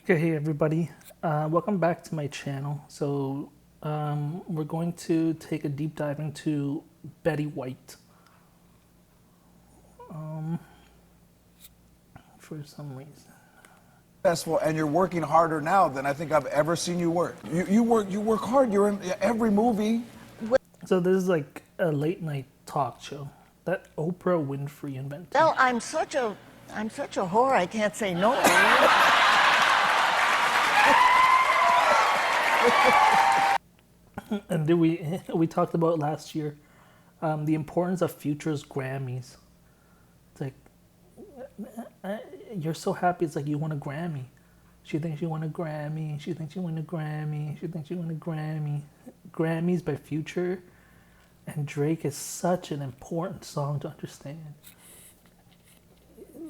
Okay, hey everybody. Welcome back to my channel. We're going to take a deep dive into Betty White. For some reason. Successful, and you're working harder now than I think I've ever seen you work. You work hard. You're in every movie. So this is like a late night talk show that Oprah Winfrey invented. Well, I'm such a whore. I can't say no. And then we talked about last year the importance of Future's Grammys. It's like you're so happy. It's like you won a Grammy. She thinks you won a Grammy. She thinks you won a Grammy. She thinks you won a Grammy. Grammys by Future and Drake is such an important song to understand.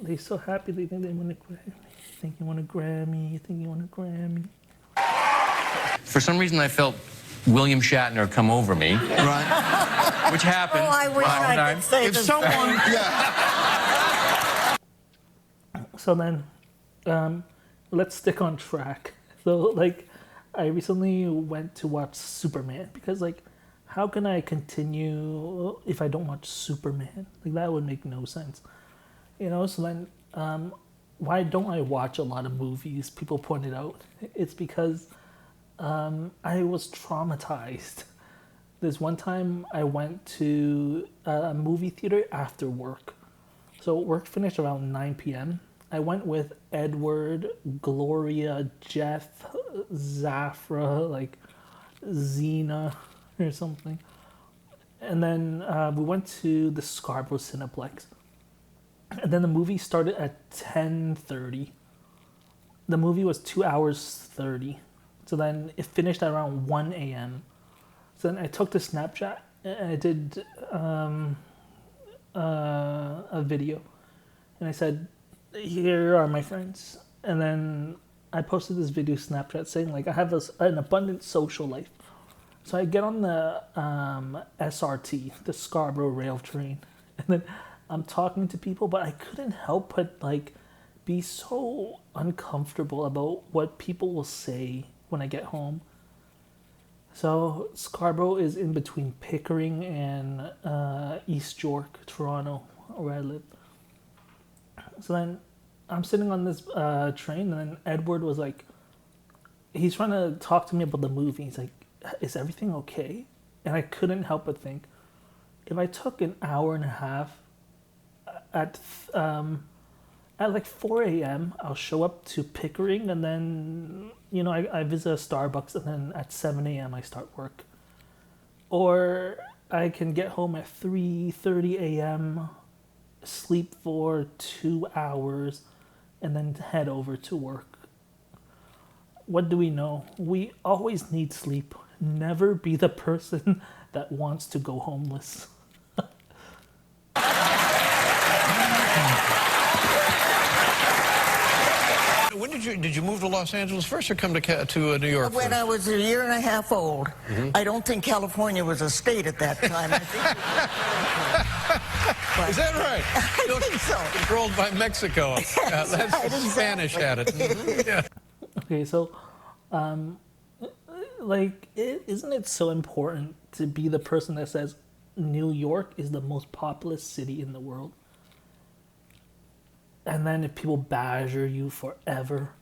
They're so happy they think they won a Grammy. You think you won a Grammy. You think you won a Grammy. For some reason, I felt William Shatner come over me. Right. Which happens. Oh, I wish I could say If the someone, same. yeah. So then, let's stick on track. So like, I recently went to watch Superman because like, how can I continue if I don't watch Superman? Like that would make no sense, you know. So then, why don't I watch a lot of movies? People pointed out it's because I was traumatized. This one time I went to a movie theater after work. So work finished around 9 p.m. I went with Edward, Gloria, Jeff, Zafra, like Xena or something. And then we went to the Scarborough Cineplex. And then the movie started at 10:30. The movie was 2 hours 30. So then it finished at around 1 a.m. So then I took the Snapchat and I did a video. And I said, here are my friends. And then I posted this video Snapchat saying like I have an abundant social life. So I get on the SRT, the Scarborough Rail Train, and then I'm talking to people, but I couldn't help but like be so uncomfortable about what people will say when I get home. So Scarborough is in between Pickering and East York, Toronto, where I live. So then I'm sitting on this train, and then Edward was like, he's trying to talk to me about the movie. He's like, is everything okay? And I couldn't help but think, if I took an hour and a half at like 4 a.m., I'll show up to Pickering, and then, you know, I visit a Starbucks, and then at 7 a.m. I start work. Or I can get home at 3:30 a.m., sleep for 2 hours, and then head over to work. What do we know? We always need sleep. Never be the person that wants to go homeless. When did you move to Los Angeles first, or come to New York? When I was a year and a half old. I don't think California was a state at that time. I think Is that right? I think so. Controlled by Mexico. That's right, Spanish at it. Yeah. Okay, so, isn't it so important to be the person that says New York is the most populous city in the world? And then if people badger you forever,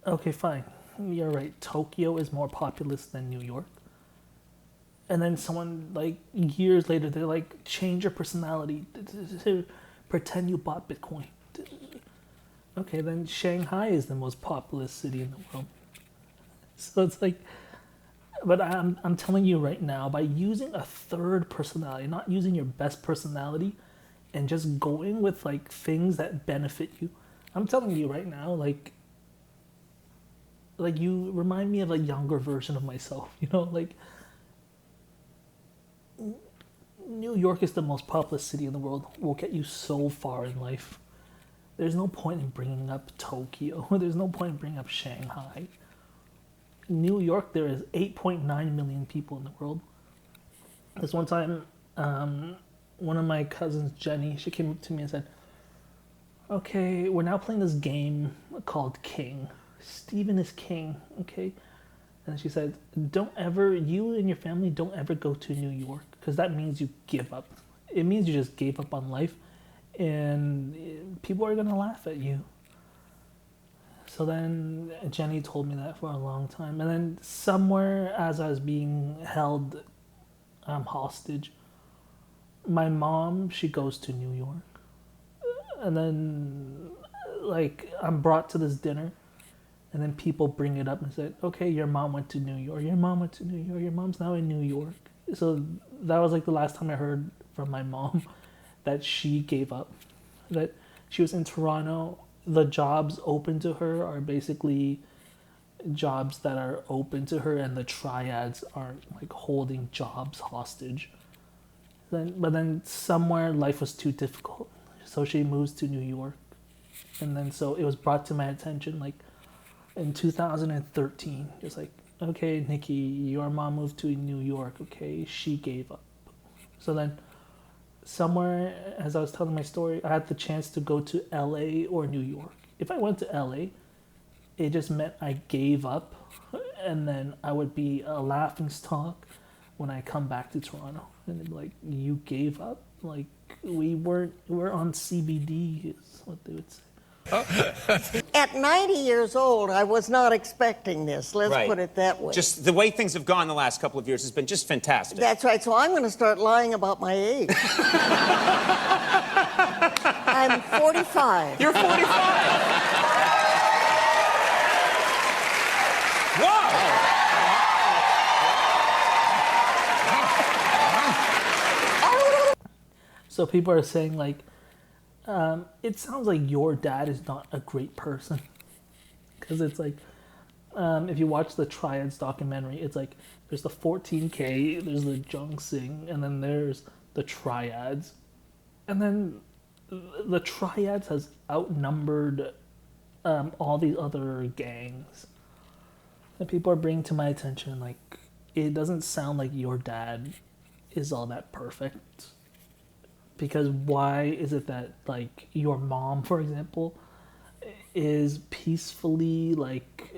okay, fine, you're right. Tokyo is more populous than New York. And then someone, like, years later, they're like, change your personality to pretend you bought Bitcoin. Okay, then Shanghai is the most populous city in the world. So it's like, but I'm telling you right now, by using a third personality, not using your best personality, and just going with like things that benefit you, I'm telling you right now, like you remind me of a younger version of myself. You know, like New York is the most populous city in the world. Will get you so far in life. There's no point in bringing up Tokyo. There's no point in bringing up Shanghai. New York, there is 8.9 million people in the world. This one time, one of my cousins, Jenny, she came up to me and said, okay, we're now playing this game called King. Steven is king, okay? And she said, don't ever, you and your family, don't ever go to New York, because that means you give up. It means you just gave up on life, and people are going to laugh at you. So then Jenny told me that for a long time. And then somewhere as I was being held hostage, my mom, she goes to New York. And then, like, I'm brought to this dinner. And then people bring it up and said, okay, your mom went to New York. Your mom went to New York. Your mom's now in New York. So that was like the last time I heard from my mom that she gave up. That she was in Toronto. The jobs open to her are basically jobs that are open to her, and the triads aren't like holding jobs hostage. But then somewhere life was too difficult. So she moves to New York. And then so it was brought to my attention like in 2013. It's like, okay, Nikki, your mom moved to New York. Okay, she gave up. So then somewhere, as I was telling my story, I had the chance to go to LA or New York. If I went to LA, it just meant I gave up, and then I would be a laughingstock when I come back to Toronto. And they'd be like, you gave up? Like, we're on CBD, is what they would say. At 90 years old, I was not expecting this. Let's Right. put it that way. Just the way things have gone the last couple of years has been just fantastic. That's right. So I'm going to start lying about my age. I'm 45. You're 45. Whoa! So people are saying like, it sounds like your dad is not a great person, because it's like, if you watch the Triads documentary, it's like there's the 14K, there's the Jung Sing, and then there's the Triads, and then the Triads has outnumbered all these other gangs. And people are bringing to my attention like, it doesn't sound like your dad is all that perfect. Because why is it that, like, your mom, for example, is peacefully, like,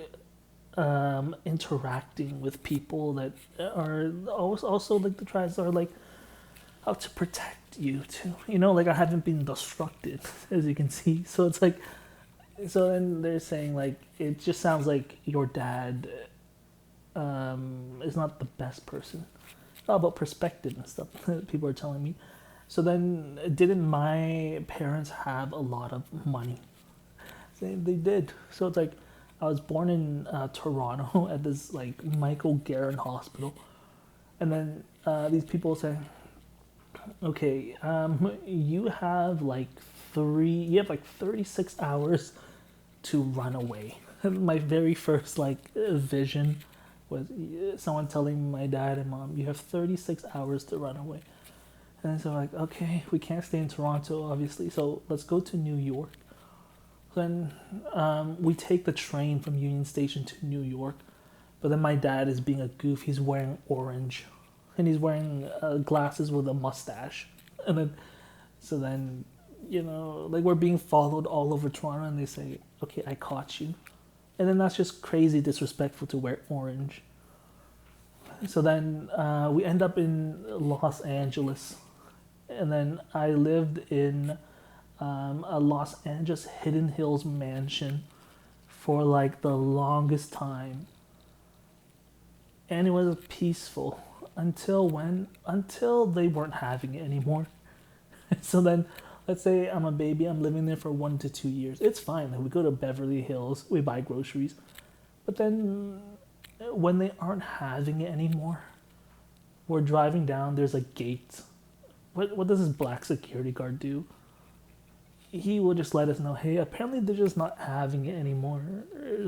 interacting with people that are also like, the tribes are, like, out to protect you, too. You know, like, I haven't been destructed, as you can see. So it's like, so then they're saying, like, it just sounds like your dad is not the best person. It's all about perspective and stuff, people are telling me. So then, didn't my parents have a lot of money? They did. So it's like, I was born in Toronto at this like Michael Garron hospital, and then these people say, okay, you have like 36 hours to run away. My very first like vision was someone telling my dad and mom, you have 36 hours to run away. And so like, okay, we can't stay in Toronto, obviously, so let's go to New York. Then we take the train from Union Station to New York, but then my dad is being a goof. He's wearing orange, and he's wearing glasses with a mustache. And then, so then, you know, like we're being followed all over Toronto, and they say, okay, I caught you. And then that's just crazy disrespectful to wear orange. So then we end up in Los Angeles. And then I lived in a Los Angeles Hidden Hills mansion for like the longest time. And it was peaceful until when? Until they weren't having it anymore. So then, let's say I'm a baby, I'm living there for 1 to 2 years. It's fine. Like, we go to Beverly Hills, we buy groceries. But then when they aren't having it anymore, we're driving down, there's a gate. What does this black security guard do? He will just let us know, hey, apparently they're just not having it anymore.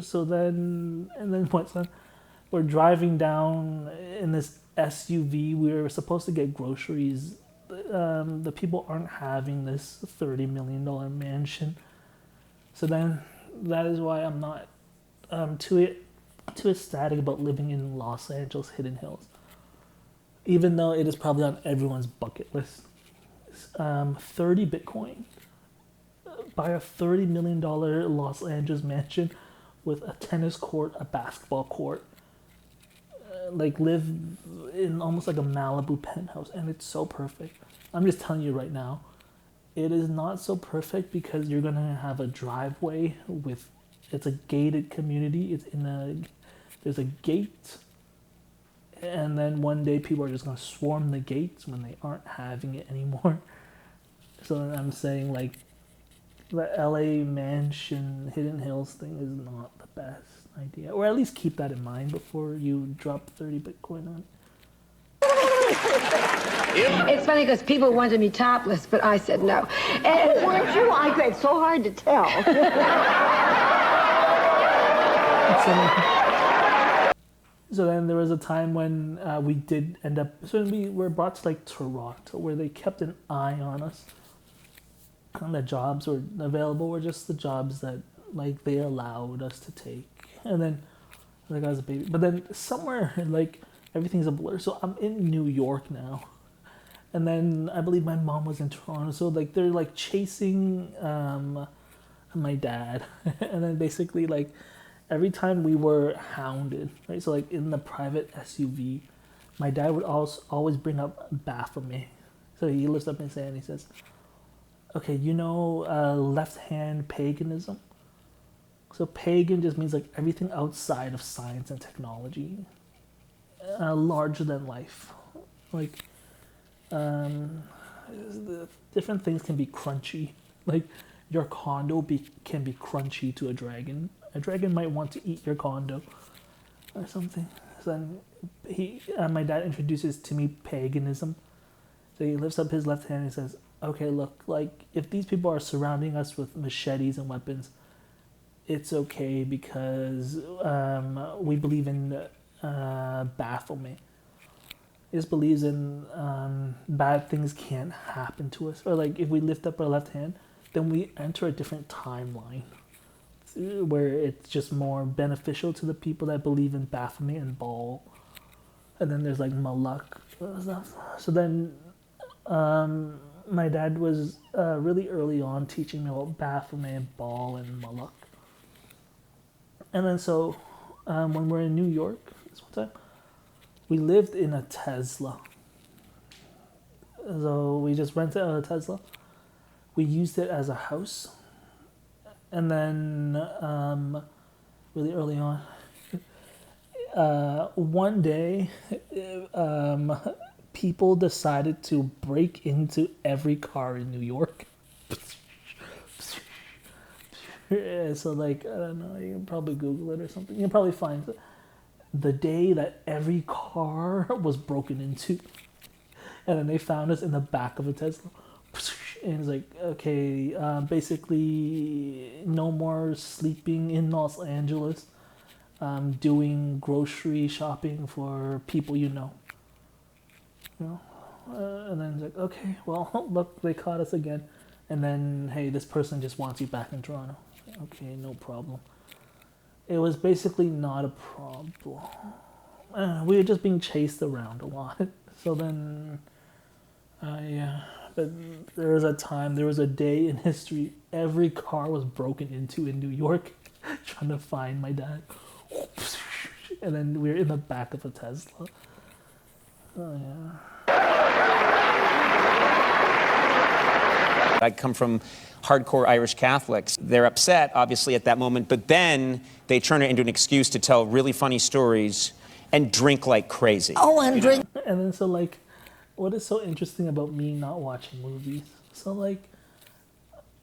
So then, and then what's that? We're driving down in this SUV. We were supposed to get groceries. The people aren't having this $30 million mansion. So then, that is why I'm not too ecstatic about living in Los Angeles Hidden Hills. Even though it is probably on everyone's bucket list. 30 Bitcoin buy a $30 million Los Angeles mansion with a tennis court, a basketball court, like live in almost like a Malibu penthouse, and it's so perfect. I'm just telling you right now, it is not so perfect because you're gonna have a driveway with, it's a gated community. There's a gate, and then one day people are just gonna swarm the gates when they aren't having it anymore. So I'm saying like the LA mansion Hidden Hills thing is not the best idea, or at least keep that in mind before you drop 30 Bitcoin on it. It's funny because people wanted me topless, but I said no. And weren't you? It's so hard to tell. So then there was a time when we did end up, so we were brought to like Toronto, where they kept an eye on us. And the jobs were available were just the jobs that like they allowed us to take. And then like I was a baby, but then somewhere like everything's a blur. So I'm in New York now, and then I believe my mom was in Toronto. So like they're like chasing my dad, and then basically like every time we were hounded, right? So like in the private SUV, my dad would always bring up Baphomet. So he lifts up his hand and he says, okay, you know left-hand paganism? So pagan just means like everything outside of science and technology, larger than life. Like, the different things can be crunchy. Like your condo can be crunchy to a dragon. A dragon might want to eat your condo or something. So then my dad introduces to me paganism. So he lifts up his left hand and says, okay, look, like if these people are surrounding us with machetes and weapons, it's okay because we believe in Baphomet. He just believes in bad things can't happen to us. Or like if we lift up our left hand, then we enter a different timeline where it's just more beneficial to the people that believe in Baphomet and Baal. And then there's like Malak stuff. So then my dad was really early on teaching me about Baphomet and Baal and Malak. And then so when we're in New York, this one time, we lived in a Tesla. So we just rented out a Tesla. We used it as a house. And then really early on, one day, people decided to break into every car in New York. So like, I don't know, you can probably Google it or something. You can probably find the day that every car was broken into. And then they found us in the back of a Tesla. And it's like, okay, basically no more sleeping in Los Angeles, doing grocery shopping for people you know. And then it's like, okay, well, look, they caught us again. And then, hey, this person just wants you back in Toronto. Okay, no problem. It was basically not a problem. We were just being chased around a lot. So then, but there was a day in history, every car was broken into in New York, trying to find my dad. And then we were in the back of a Tesla. Oh, yeah. I come from hardcore Irish Catholics. They're upset, obviously, at that moment, but then they turn it into an excuse to tell really funny stories and drink like crazy. Oh, and drink. And then so like, what is so interesting about me not watching movies? So like,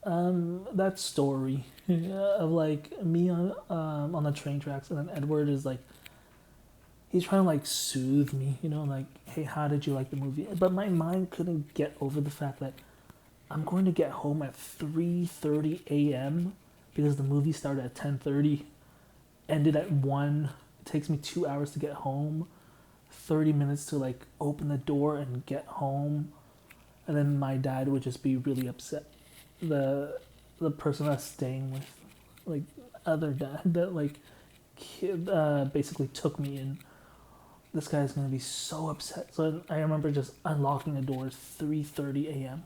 that story of like me on the train tracks, and then Edward is like, he's trying to like soothe me, like, hey, how did you like the movie? But my mind couldn't get over the fact that I'm going to get home at 3:30 a.m. because the movie started at 10:30, ended at 1. It takes me 2 hours to get home, 30 minutes to like open the door and get home, and then my dad would just be really upset. The person I was staying with, like other dad that like basically took me in. This guy's gonna be so upset. So I remember just unlocking the door at 3:30 a.m.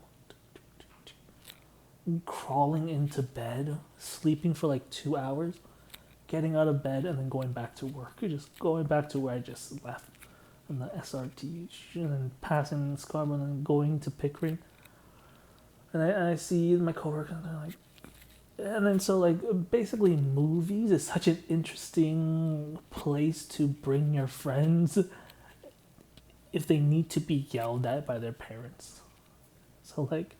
crawling into bed, sleeping for like 2 hours, getting out of bed, and then going back to work. Just going back to where I just left in the SRT, and then passing Scarborough, and then going to Pickering. And I see my coworkers, and they're like, and then so like basically movies is such an interesting place to bring your friends if they need to be yelled at by their parents. So like,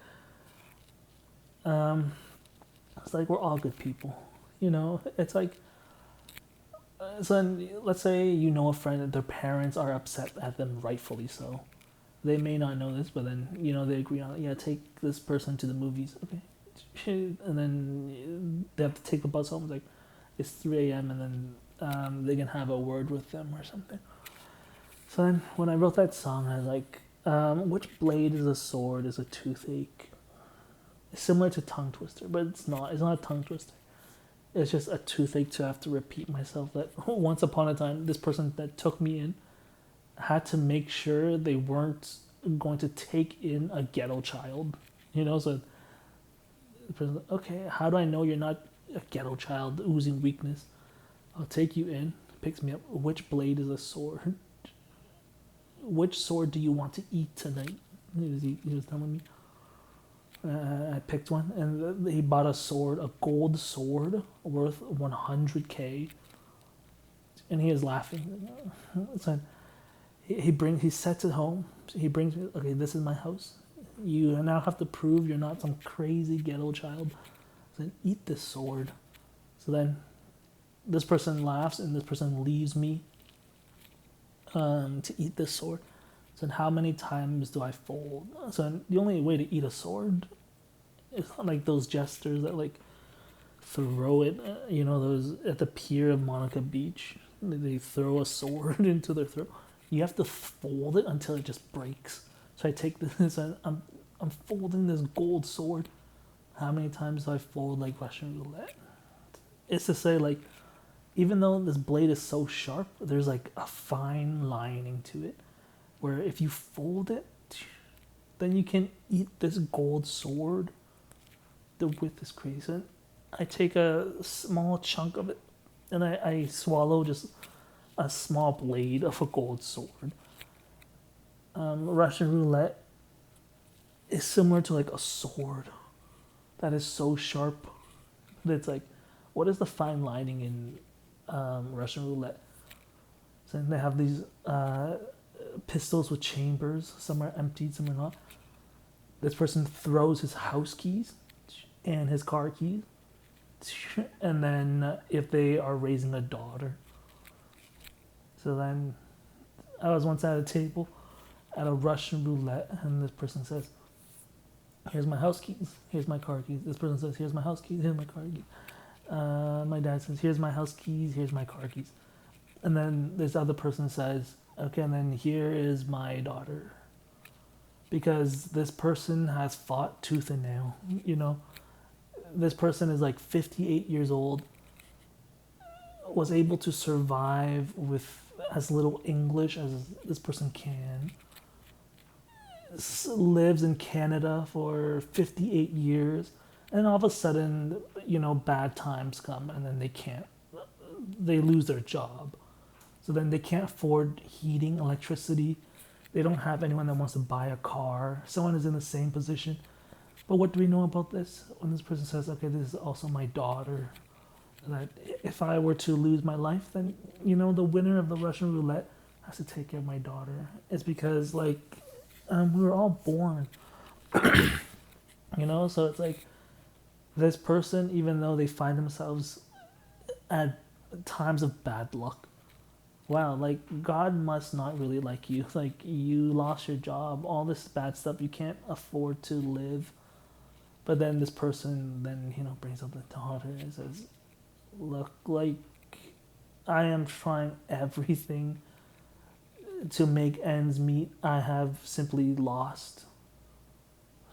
it's like we're all good people, you know. It's like, so then, let's say you know a friend that their parents are upset at them, rightfully so. They may not know this, but then you know they agree on it. Yeah, take this person to the movies, okay? And then they have to take the bus home. It's like it's 3 a.m. and then they can have a word with them or something. So then when I wrote that song, I was like, which blade is a sword is a toothache? It's similar to tongue twister, but it's not. It's not a tongue twister. It's just a toothache to have to repeat myself that once upon a time, this person that took me in had to make sure they weren't going to take in a ghetto child, you know. So the person, okay, how do I know you're not a ghetto child oozing weakness? I'll take you in. Picks me up. Which blade is a sword? Which sword do you want to eat tonight? He was telling me. I picked one, and he bought a sword, a gold sword worth 100K, and he is laughing. So he sets it home. He brings me. Okay, this is my house. You now have to prove you're not some crazy ghetto child. So then eat this sword. So then this person laughs, and this person leaves me to eat this sword. So how many times do I fold? So the only way to eat a sword is not like those jesters that like throw it, you know, those at the pier of Monica Beach. They throw a sword into their throat. You have to fold it until it just breaks. So I take this, and I'm folding this gold sword. How many times do I fold like Russian roulette? It's to say, like, even though this blade is so sharp, there's like a fine lining to it, where if you fold it, then you can eat this gold sword. The width is crazy. So I take a small chunk of it, and I swallow just a small blade of a gold sword. Russian roulette is similar to like a sword that is so sharp that it's like, what is the fine lining in Russian roulette? So they have these pistols with chambers. Some are emptied, some are not. This person throws his house keys and his car keys, and then if they are raising a daughter. So then I was once at a table at a Russian roulette, and this person says, here's my house keys, here's my car keys. This person says, here's my house keys, here's my car keys. My dad says, here's my house keys, here's my car keys. And then this other person says, okay, and then here is my daughter. Because this person has fought tooth and nail, you know. This person is like 58 years old, was able to survive with as little English as this person can, lives in Canada for 58 years, and all of a sudden, you know, bad times come, and then they lose their job. So then they can't afford heating, electricity. They don't have anyone that wants to buy a car. Someone is in the same position. But what do we know about this? When this person says, okay, this is also my daughter, that if I were to lose my life, then, you know, the winner of the Russian roulette has to take care of my daughter. It's because, like, we were all born, you know? So it's like, this person, even though they find themselves at times of bad luck, wow, like, God must not really like you. Like, you lost your job, all this bad stuff, you can't afford to live. But then this person then, you know, brings up the daughter and says, look, like, I am trying everything to make ends meet. I have simply lost.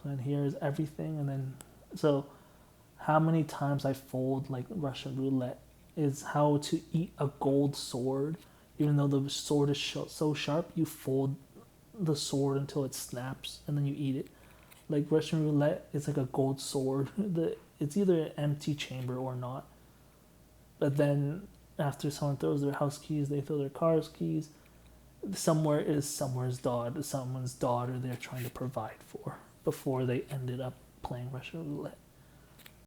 And here's everything. And then, so how many times I fold like Russian roulette is how to eat a gold sword. Even though the sword is so sharp, you fold the sword until it snaps and then you eat it. Like Russian roulette is like a gold sword. It's either an empty chamber or not. But then after someone throws their house keys, they throw their car's keys. Somewhere is someone's daughter they're trying to provide for before they ended up playing Russian roulette.